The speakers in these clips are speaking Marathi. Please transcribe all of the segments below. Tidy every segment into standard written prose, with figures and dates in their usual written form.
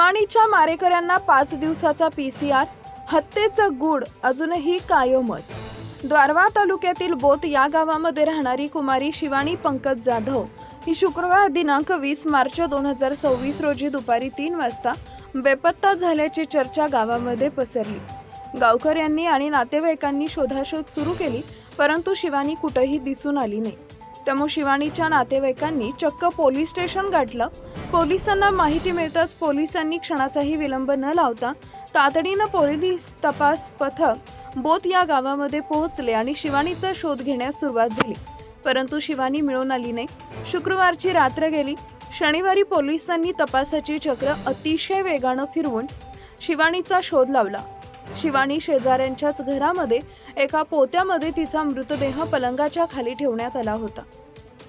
शिवानीच्या मारेकऱ्यांना 5 दिवसाचा PCR, हत्येचं गूढ अजूनही कायमच। द्वारवा तालुक्यातील बोत या गावामध्ये राहणारी कुमारी शिवानी पंकज जाधव ही शुक्रवार दिनांक 20 मार्च 2026 रोजी दुपारी 3 वाजता बेपत्ता झाल्याची चर्चा गावामध्ये पसरली। गावकऱ्यांनी आणि नातेवाईकांनी शोधाशोध सुरू केली, परंतु शिवानी कुठेही दिसून आली नाही। त्यामुळे शिवानीच्या नातेवाईकांनी चक्क पोलीस स्टेशन गाठलं। पोलिसांना माहिती मिळताच पोलिसांनी क्षणाचाही विलंब न लावता तातडीनं पोलीस तपास पथक बोत या गावामध्ये पोहोचले आणि शिवानीचा शोध घेण्यास सुरुवात झाली, परंतु शिवानी मिळून आली नाही। शुक्रवारची रात्र गेली। शनिवारी पोलिसांनी तपासाची चक्र अतिशय वेगानं फिरवून शिवानीचा शोध लावला। शिवानी शेजाऱ्यांच्याच घरामध्ये एका पोत्यामध्ये तिचा मृतदेह पलंगाच्या खाली ठेवण्यात आला होता।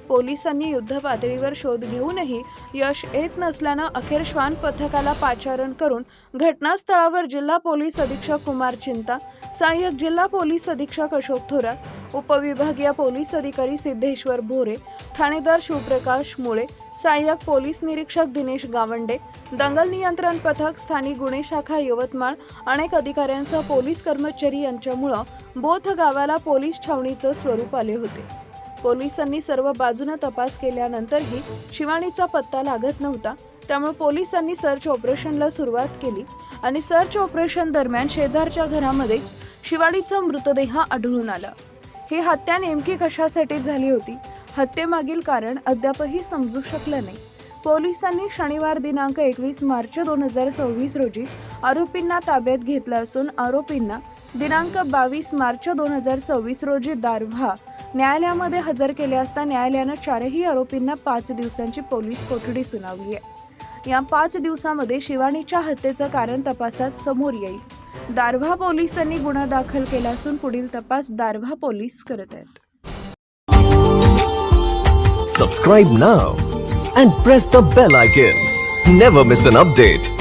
पोलिसांनी युद्ध पातळीवर शोध घेऊनही यश येत नसल्यानं अखेर श्वान पथकाला पाचारण करून घटनास्थळावर जिल्हा पोलीस अधीक्षक कुमार चिंता, सहाय्यक जिल्हा पोलीस अधीक्षक अशोक थोरात, उपविभागीय पोलीस अधिकारी सिद्धेश्वर भोरे, ठाणेदार शिवप्रकाश मुळे, सहाय्यक पोलीस निरीक्षक दिनेश गावंडे, दंगल नियंत्रण पथक, स्थानिक गुन्हे शाखा यवतमाळ, अनेक अधिकाऱ्यांसह पोलीस कर्मचारी यांच्यामुळं बोथ गावाला पोलीस छावणीचं स्वरूप आले होते। पोलिसांनी सर्व बाजूने तपास केल्यानंतरही शिवानीचा पत्ता लागत नव्हता। त्यामुळे पोलिसांनी सर्च ऑपरेशनला सुरुवात केली आणि सर्च ऑपरेशन दरम्यान शेजारच्या घरामध्ये शिवानीचा मृतदेह आढळून आला। ही हत्या नेमकी कशासाठी झाली होती, हत्येमागील कारण अद्यापही समजू शकलं नाही। पोलिसांनी शनिवार दिनांक 21 मार्च 2026 रोजी आरोपींना ताब्यात घेतलं असून आरोपींना दिनांक 22 मार्च 2026 रोजी दारव्हा न्यायालयामध्ये हजर केले असता न्यायालयानं चारही आरोपींना 5 दिवसांची पोलीस कोठडी सुनावली आहे। या 5 दिवसामध्ये शिवानीच्या हत्येचं कारण तपासात समोर येईल। दारव्हा पोलिसांनी गुन्हा दाखल केला असून पुढील तपास दारव्हा पोलीस करत आहेत। Subscribe now and press the bell icon. Never miss an update.